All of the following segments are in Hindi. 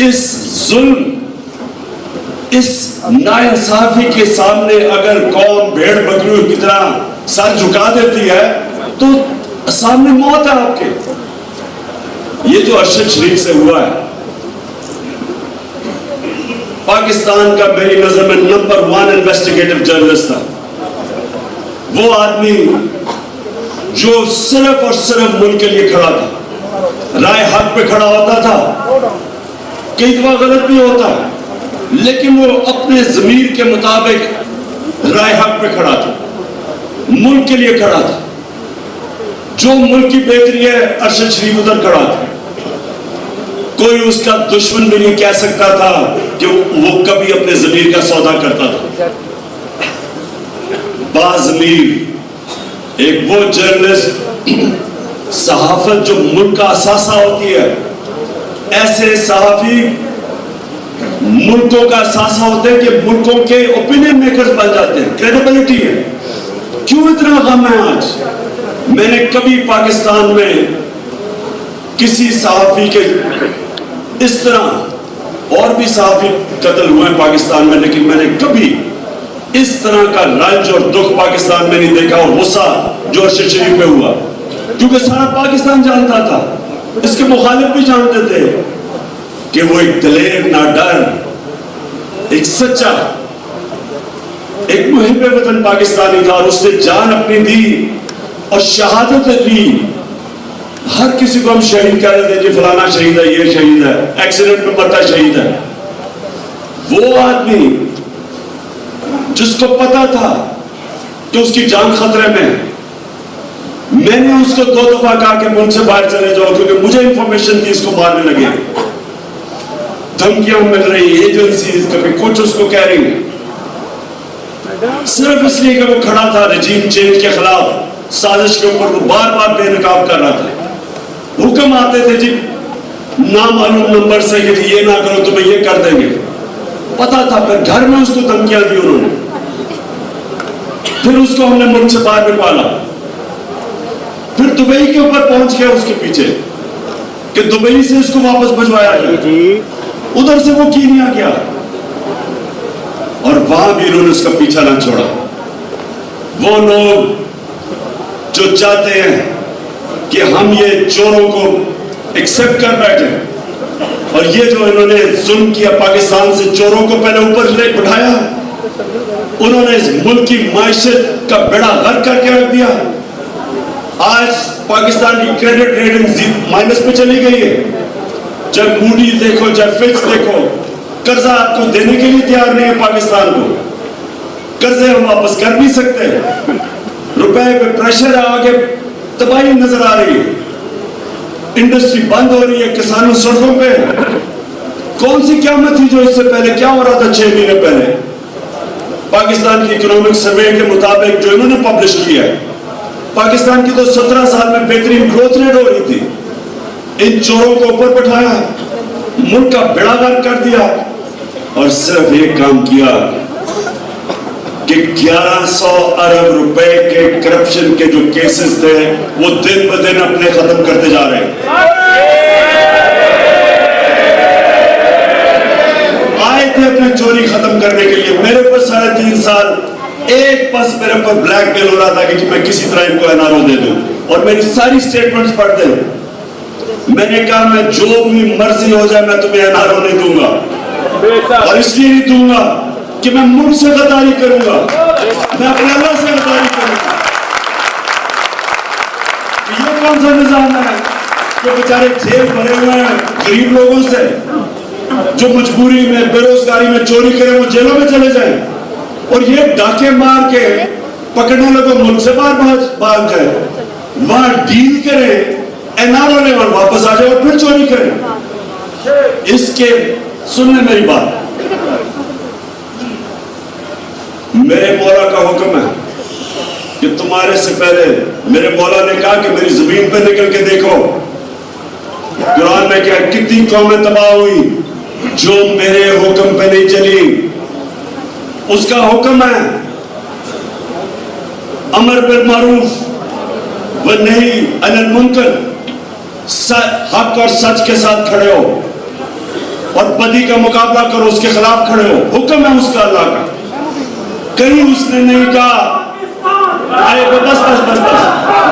इस जुल्म, इस नाइंसाफी के सामने अगर कौम भेड़ बकरियों की तरह सर झुका देती है तो सामने मौत है आपके। ये जो अरशद शरीफ से हुआ है, पाकिस्तान का मेरी नजर में नंबर 1 इन्वेस्टिगेटिव जर्नलिस्ट था। वो आदमी जो सिर्फ और सिर्फ मुल्क के लिए खड़ा था, राय हक पे खड़ा होता था, कई दफा गलत भी होता है, लेकिन वो अपने ज़मीर के मुताबिक राय हक पे खड़ा था, मुल्क के लिए खड़ा था। जो मुल्क की बेहतरी है, अरशद शरीफ उधर खड़ा था। कोई उसका दुश्मन भी नहीं कह सकता था कि वो कभी अपने ज़मीर का सौदा करता था। बाज़मीर एक वो जर्नलिस्ट, सहाफत जो मुल्क का असासा होती है, ऐसे सहाफी मुल्कों का असासा होते हैं कि मुल्कों के ओपिनियन मेकर्स बन जाते हैं, क्रेडिबिलिटी है। क्यों इतना गम है आज? मैंने कभी पाकिस्तान में किसी सहाफी के इस तरह, और भी सहाफी कत्ल हुए हैं पाकिस्तान में, लेकिन मैंने कभी इस तरह का रंज और दुख पाकिस्तान में नहीं देखा, और गुस्सा जो अरशद शरीफ पे हुआ, क्योंकि सारा पाकिस्तान जानता था, इसके मुखालिफ भी जानते थे कि वो एक दलेर, नाडर, एक सच्चा, एक मुहिब वतन पाकिस्तानी था, और उसने जान अपनी दी और शहादत ली। हर किसी को हम शहीद कह रहे थे कि फलाना शहीद है, ये शहीद है, एक्सीडेंट में मरता शहीद है। वो आदमी जिसको पता था कि उसकी जान खतरे में, मैंने उसको 2 दफा कहा कि मुल्क से बाहर चले जाओ, क्योंकि मुझे इंफॉर्मेशन थी इसको मारने लगे, धमकियां मिल रही, एजेंसी कभी कुछ उसको कह रही है, सिर्फ इसलिए कि वो खड़ा था रजीम चेंज के खिलाफ साजिश के ऊपर। वो बार बार बेनकाब कर रहा था। हुक्म आते थे जी नामालूम नंबर से कि ये ना करो तुम्हें ये कर देंगे, पता था। फिर घर में उसको धमकियां दी उन्होंने, फिर उसको हमने मुल्क से बाहर निकाला, फिर दुबई के ऊपर पहुंच गया उसके पीछे कि दुबई से उसको वापस भिजवाया जाए। उधर से वो कीनिया गया और वहां भी उन्होंने उसका पीछा ना छोड़ा। वो लोग जो चाहते हैं कि हम ये चोरों को एक्सेप्ट कर बैठे, और ये जो इन्होंने जुल्म किया पाकिस्तान से, चोरों को पहले ऊपर ले बिठाया, उन्होंने इस मुल्क की माइशत का बेड़ा गर्क करके रख दिया। आज पाकिस्तान की क्रेडिट रेटिंग माइनस पे चली गई है। जब मूडी देखो, जब फिच देखो, कर्जा आपको देने के लिए तैयार नहीं है पाकिस्तान को। कर्जे हम वापस कर नहीं सकते, रुपए पे प्रेशर है, आगे तबाही नजर आ रही है, इंडस्ट्री बंद हो रही है, किसानों सड़कों पे। कौन सी क़यामत थी जो इससे पहले क्या हो रहा था 6 महीने पहले? पाकिस्तान की इकोनॉमिक सर्वे के मुताबिक जो इन्होंने पब्लिश किया है, पाकिस्तान की तो 17 साल में बेहतरीन ग्रोथ रेट हो रही थी। इन चोरों को ऊपर बैठाया, मुल्क का बेड़ा गर्क कर दिया, और सिर्फ एक काम किया कि 1100 अरब रुपए के करप्शन के जो केसेस थे, वो दिन ब दिन अपने खत्म करते जा रहे हैं। आए थे अपने चोरी खत्म करने के लिए। मेरे ऊपर 3.5 साल एक बस मेरे ऊपर ब्लैकमेल हो रहा था कि मैं किसी तरह इनको एनआरओ दे दूं, और मेरी सारी स्टेटमेंट्स पढ़ते हैं। मैंने कहा मैं जो भी मर्जी हो जाए मैं तुम्हें एनआरओ नहीं दूंगा, और इसलिए नहीं दूंगा कि मैं मुल्क से गद्दारी करूंगा, मैं अपने अल्लाह से गद्दारी करूंगा। ये कौन सा निजाम है कि बेचारे जेल भरे हुए हैं गरीब लोगों से, जो मजबूरी में, बेरोजगारी में चोरी करें, वो जेलों में चले जाएं, और ये डाके मार के पकड़ने लगे, मुल्क से बाहर भाग जाए, वहां डील करें, एनआरओ ने और वापस आ जाए और फिर चोरी करें। इसके सुनने मेरी बात, मेरे मौला का हुक्म है कि तुम्हारे से पहले, मेरे मौला ने कहा कि मेरी जमीन पे निकल के देखो, कुरान में क्या कितनी कौमें तबाह हुई जो मेरे हुक्म पे नहीं चली। उसका हुक्म है अमर बिल मारूफ व नही अनिल मुनकर, हक और सच के साथ खड़े हो। और बदी का मुकाबला करो, उसके खिलाफ खड़े हो। हुक्म है उसका, अल्लाह का। कहीं उसने नहीं कहा, अरे बस बस बस बस,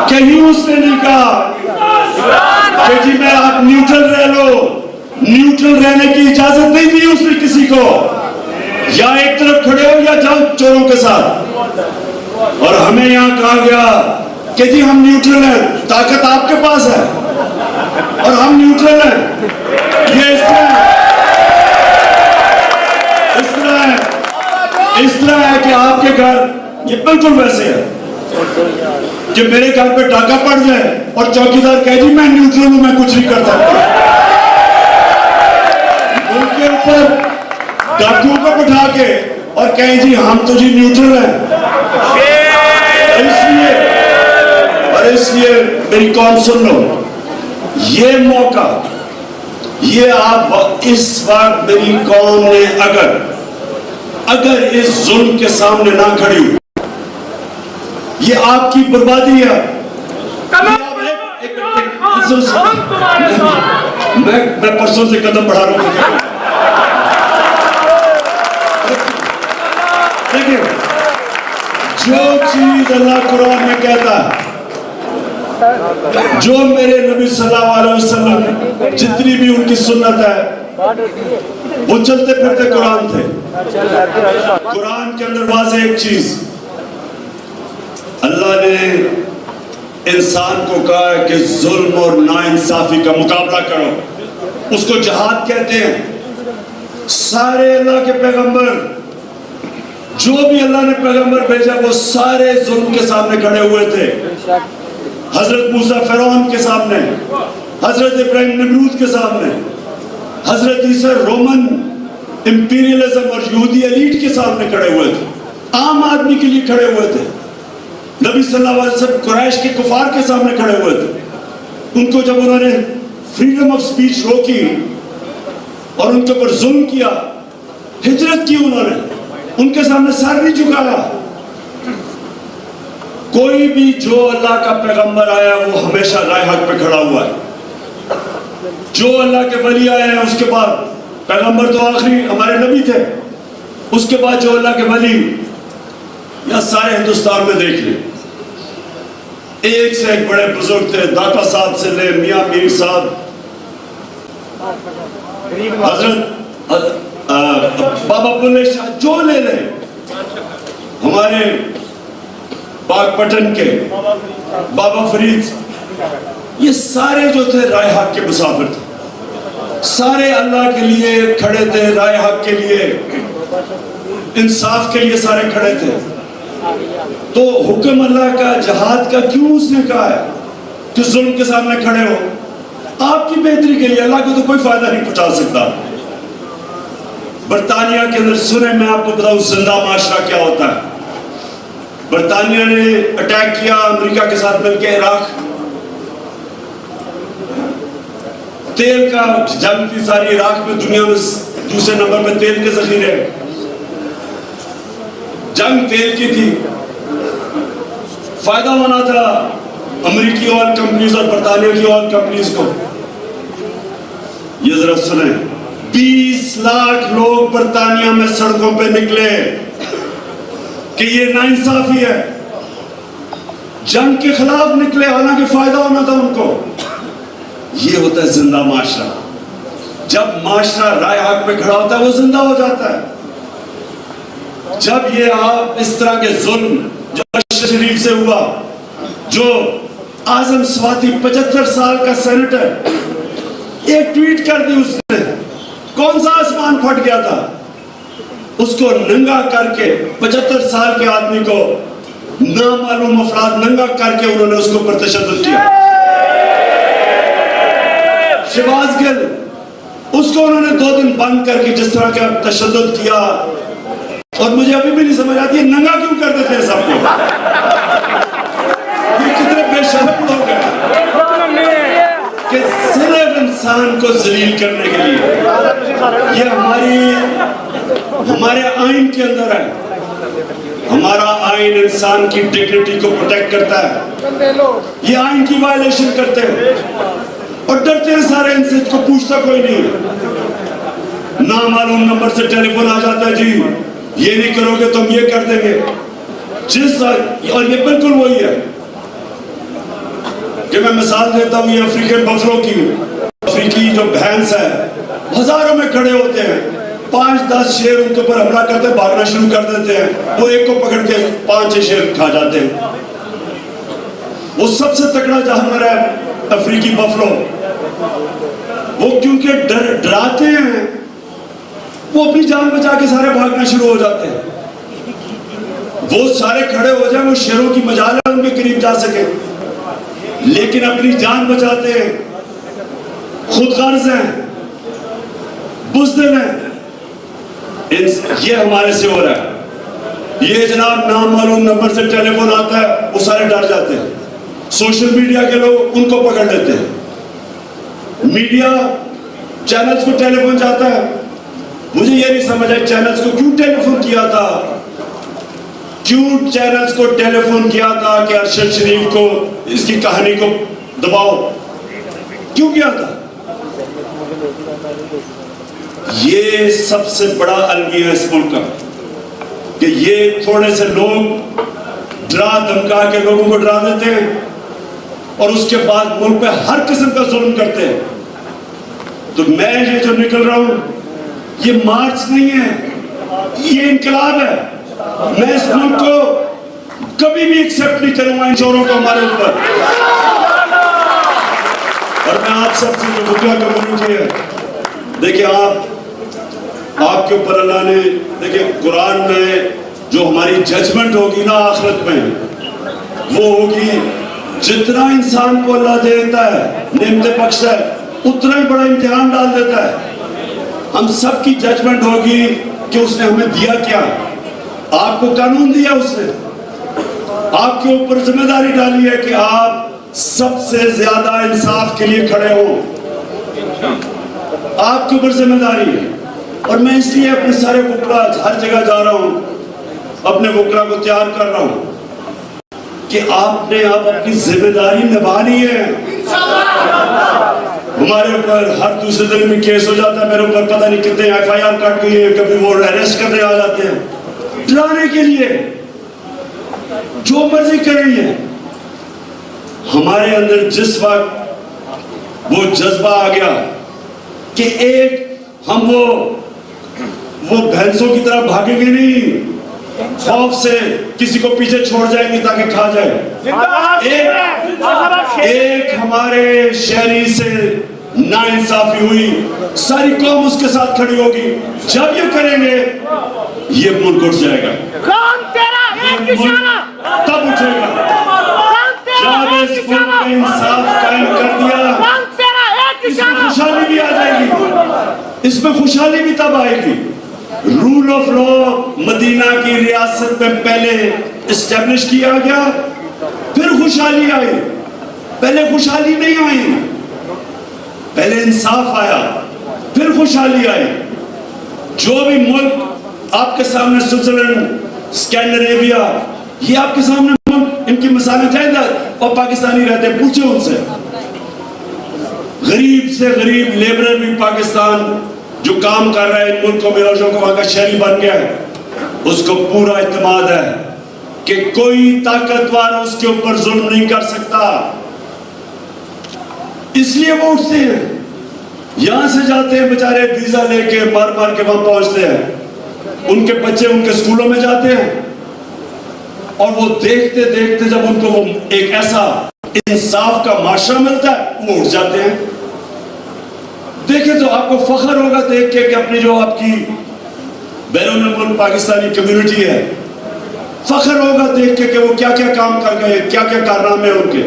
कहीं उसने नहीं कहा कि जी मैं आप न्यूट्रल रह लो। न्यूट्रल रहने की इजाजत नहीं दी उसने किसी को। या एक तरफ खड़े हो या जाओ चोरों के साथ। और हमें यहां कहा गया कि जी हम न्यूट्रल हैं, ताकत आपके पास है और हम न्यूट्रल हैं। ये इस तरह है कि आपके घर ये बिल्कुल वैसे है कि मेरे घर पे डाका पड़ जाए और चौकीदार कहे जी मैं न्यूट्रल हूं, मैं कुछ नहीं कर सकता। उनके ऊपर डाकुओं को बिठा के और कहें जी हम तो जी न्यूट्रल हैं। इसलिए मेरी कौम सुन लो, ये मौका, ये आप इस वक्त मेरी कौम ने अगर इस जुल्म के सामने ना खड़ी हो, ये आपकी बर्बादी है। मैं परसों से कदम बढ़ा रहा हूं। देखिए, जो चीज अल्लाह कुरान में कहता है, जो मेरे नबी सल्लल्लाहु अलैहि वसल्लम जितनी भी उनकी सुन्नत है, वो चलते फिरते कुरान थे। कुरान के अंदर वाज़ेह एक चीज, अल्लाह ने इंसान को कहा है कि जुल्म और नाइंसाफी का मुकाबला करो। उसको जिहाद कहते हैं। सारे अल्लाह के पैगंबर, जो भी अल्लाह ने पैगंबर भेजा, वो सारे जुल्म के सामने खड़े हुए थे। हजरत मूसा फिरौन के सामने, हजरत इब्राहिम नमरूद के सामने, हजरत ईसा रोमन इंपीरियलिज्म और यहूदी एलीट के सामने खड़े हुए थे। आम आदमी के लिए खड़े हुए थे। नबी सल्लल्लाहु अलैहि वसल्लम कुरैश के कुफार के सामने खड़े हुए थे। उनको जब उन्होंने फ्रीडम ऑफ स्पीच रोकी और उनके ऊपर जुल्म किया, हिजरत की उन्होंने, उनके सामने सर नहीं झुकाया। कोई भी जो अल्लाह का पैगंबर आया वो हमेशा राह हक पे खड़ा हुआ है। जो अल्लाह के वली आए हैं, उसके बाद पैगंबर तो आखिरी हमारे नबी थे, उसके बाद जो अल्लाह के वली, या सारे हिंदुस्तान में देख लें, एक से एक बड़े बुजुर्ग थे। दाता साहब से ले मियां मीर साहब, हजरत बाबा बुल्ले शाह, जो ले ले, हमारे बागपटन के बाबा फरीद, ये सारे जो थे राय हक के मुसाफिर थे। सारे अल्लाह के लिए खड़े थे, राय हक के लिए, इंसाफ के लिए सारे खड़े थे। तो हुक्म अल्लाह का, जिहाद का क्यों उसने कहा है कि जुल्म के सामने खड़े हो? आपकी बेहतरी के लिए। अल्लाह को तो कोई फायदा नहीं पहुंचा सकता। बरतानिया के अंदर सुने, मैं आपको बताऊं जिंदा माशरा क्या होता है। बरतानिया ने अटैक किया अमेरिका के साथ मिलकर इराक, तेल का जंग थी सारी इराक में, दुनिया में दूसरे नंबर पे तेल के जखीरे, जंग तेल की थी। फायदा होना था अमेरिकी ऑयल कंपनीज और बरतानिया की ऑयल कंपनीज को। ये जरा सुने, 20 लाख लोग बरतानिया में सड़कों पे निकले कि ये नाइंसाफी है, जंग के खिलाफ निकले, हालांकि फायदा होना था उनको। ये होता है जिंदा माशरा। जब माशरा राय हक पे खड़ा होता है, वो जिंदा हो जाता है। जब ये आप इस तरह के जुल्म जो शरीफ से हुआ, जो आजम स्वाति 75 साल का सेनेटर, एक ट्वीट कर दी उसने, कौन सा आसमान फट गया था, उसको नंगा करके 75 साल के आदमी को नामालूम अफराद नंगा करके उन्होंने उसको पर तशद्दुद किया। शहबाज गिल, उसको उन्होंने 2 दिन बंद करके जिस तरह का तशद्दुद किया, और मुझे अभी भी नहीं समझ आती है नंगा क्यों कर देते हैं सबको। ये कितने बेशर्म लोग हैं कि सिर्फ इंसान को जलील करने के लिए। ये हमारे आइन के अंदर है। हमारा आइन इंसान की डिग्निटी को प्रोटेक्ट करता है। ये आइन की वायलेशन करते हैं और डरते हैं सारे, इनसे, इसको पूछता कोई नहीं है। नामालूम नंबर से टेलीफोन आ जाता है, जी ये नहीं करोगे तो हम ये कर देंगे। और ये बिल्कुल वही है कि मैं मिसाल देता हूं, ये अफ्रीकन बफलो की, अफ्रीकी जो भैंस है, हजारों में खड़े होते हैं, 5-10 शेर उनके ऊपर हमला करते हैं, भागना शुरू कर देते हैं, वो एक को पकड़ के 5-6 शेर खा जाते हैं। वो सबसे तगड़ा जानवर है अफ्रीकी बफलो। वो क्योंकि डराते हैं, वो अपनी जान बचा के सारे भागना शुरू हो जाते हैं। वो सारे खड़े हो जाए, वो शेरों की मजाल है उनके करीब जा सके, लेकिन अपनी जान बचाते हैं, खुदगर्ज हैं, बुज़दिल हैं। ये हमारे से हो रहा है। ये जनाब नामालूम नंबर से टेलीफोन आता है, वो सारे डर जाते हैं। सोशल मीडिया के लोग उनको पकड़ लेते हैं। मीडिया चैनल्स को टेलीफोन जाता है। मुझे ये नहीं समझ आया चैनल्स को क्यों टेलीफोन किया था, क्यों चैनल्स को टेलीफोन किया था कि अरशद शरीफ को इसकी कहानी को दबाओ, क्यों किया था? ये सबसे बड़ा अलमिया है इस मुल्क का कि ये थोड़े से लोग डरा धमका के लोगों को डरा देते हैं और उसके बाद मुल्क पे हर किस्म का जुल्म करते हैं। तो मैं ये जो निकल रहा हूं, ये मार्च नहीं है, ये इनकलाब है। मैं इस मुल्क को कभी भी एक्सेप्ट नहीं करूंगा इन चोरों को हमारे ऊपर। और मैं आप सबसे जो मुद्दा कम्युनिटी है, देखिए आपके ऊपर अल्लाह ने, देखिए कुरान में जो हमारी जजमेंट होगी ना आखिरत में, वो होगी जितना इंसान को अल्लाह देता है, नेमतें बख्शता है, उतना ही बड़ा इम्तिहान डाल देता है। हम सब की जजमेंट होगी कि उसने हमें दिया क्या। आपको कानून दिया उसने, आपके ऊपर जिम्मेदारी डाली है कि आप सबसे ज्यादा इंसाफ के लिए खड़े हो, आपके ऊपर जिम्मेदारी है। और मैं इसलिए अपने सारे वकला हर जगह जा रहा हूं, अपने वकला को तैयार कर रहा हूं कि आपने अब अपनी जिम्मेदारी निभानी है। हमारे ऊपर हर दूसरे दिन में केस हो जाता है, मेरे ऊपर पता नहीं कितने FIR काट गई है, कभी वो अरेस्ट करने आ जाते हैं डराने के लिए, जो मर्जी कर रही है। हमारे अंदर जिस वक्त वो जज्बा आ गया कि एक हम वो भैंसों की तरह भागेंगे नहीं, खौफ से किसी को पीछे छोड़ जाएंगे ताकि खा जाए। एक हमारे शहरी से नाइंसाफी हुई, सारी कौम उसके साथ खड़ी होगी। जब ये करेंगे ये मुल्क उठ जाएगा, तब उठेगा। जब इस मुल्क में इंसाफ कायम कर दिया, इसमें खुशहाली भी आ जाएगी, इसमें खुशहाली भी तब आएगी। रूल ऑफ लॉ मदीना की रियासत में पहले इस्टेब्लिश किया गया, फिर खुशहाली आई। पहले खुशहाली नहीं आई, पहले इंसाफ आया, फिर खुशहाली आई। जो भी मुल्क आपके सामने, स्विट्जरलैंड, स्कैंडिनेविया, ये आपके सामने मुल्क, इनकी मिसालें जायदाद और पाकिस्तानी रहते हैं, पूछे उनसे। गरीब से गरीब लेबरर भी पाकिस्तान जो काम कर रहा है इन मुल्कों में और जो वहां का शहरी बन गया है, उसको पूरा इत्मीनान है कि कोई ताकतवर उसके ऊपर जुल्म नहीं कर सकता। इसलिए वो उठते हैं, यहां से जाते हैं बेचारे वीजा लेके, मार मार के वहां पहुंचते हैं। उनके बच्चे उनके स्कूलों में जाते हैं और वो देखते देखते जब उनको वो एक ऐसा इंसाफ का माशरा मिलता है, वो उठ जाते हैं। देखे तो आपको फख्र होगा देख के कि अपनी जो आपकी बैरून मुल्क पाकिस्तानी कम्युनिटी है, फख्र होगा देख के कि वो क्या क्या काम कर गए, क्या क्या कारनामे हैं उनके।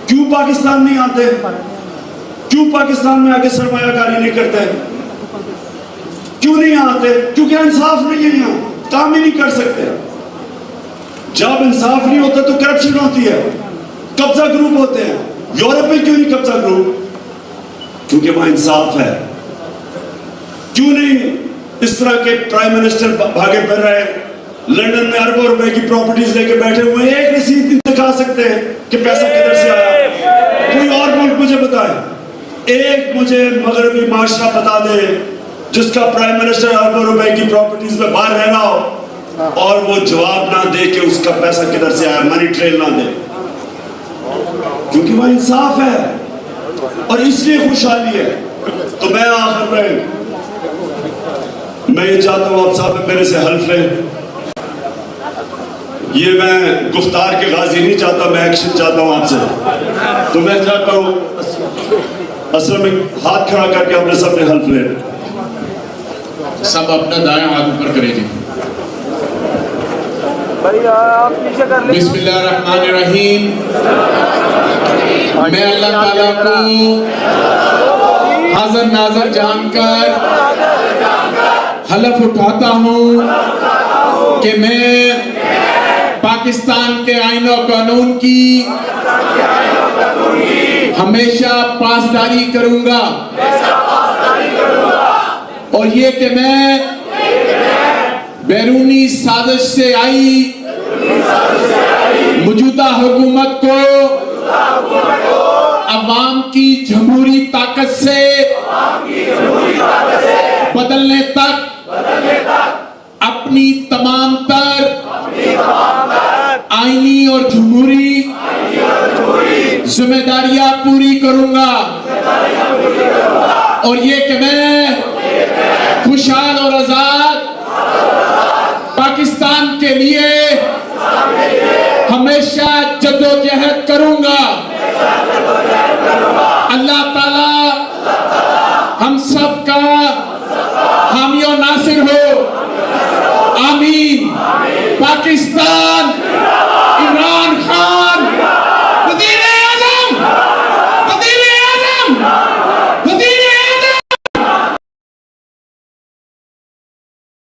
क्यों पाकिस्तान नहीं आते, क्यों पाकिस्तान में आके सरमायाकारी नहीं करते, क्यों नहीं आते? क्योंकि इंसाफ नहीं है, यहाँ काम ही नहीं कर सकते। जब इंसाफ नहीं होता तो करप्शन होती है, कब्जा ग्रुप होते हैं। यूरोप में क्यों नहीं कब्जा ग्रुप? क्योंकि वहां इंसाफ है। क्यों नहीं इस तरह के प्राइम मिनिस्टर भागे फिर रहे, लंदन में अरबों रुपए की प्रॉपर्टीज लेके बैठे हुए, एक रसीद नहीं दिखा सकते कि पैसा किधर से आया। कोई और मुल्क मुझे बताए, एक मुझे मगरबी माशरा बता दे जिसका प्राइम मिनिस्टर अरबों रुपए की प्रॉपर्टीज में बाहर रह रहा हो और वो जवाब ना दे कि उसका पैसा किधर से आया, मनी ट्रेल ना दे, क्योंकि वह इंसाफ है और इसलिए खुशहाली है। तो मैं आखिर में मैं ये चाहता हूं आप साहब मेरे से हल्फ लें। ये मैं गुफ्तार के गाजी नहीं चाहता, मैं एक्शन चाहता हूं आपसे। तो मैं चाहता हूं असल में हाथ खड़ा करके अपने सबने हल्फ ले। सब अपना दायां हाथ ऊपर करें जी। बिस्मिल्लाहिर्रहमानिर्रहीम। मैं अल्लाह ताला को हाज़िर नाज़िर जानकर हलफ उठाता हूँ कि मैं पाकिस्तान के आईन और कानून की हमेशा पासदारी करूंगा और ये कि मैं बैरूनी साजिश से आई मौजूदा हुकूमत को अवाम की जमहूरी ताकत से बदलने तक अपनी तमाम तर आईनी और जमहूरी जिम्मेदारियां पूरी करूंगा और ये कि मैं खुशहाल और आजाद पाकिस्तान के लिए हमेशा जद्दोजहद करूंगा। अल्लाह ताला हम सब का हामी और नासिर हो। आमीन। पाकिस्तान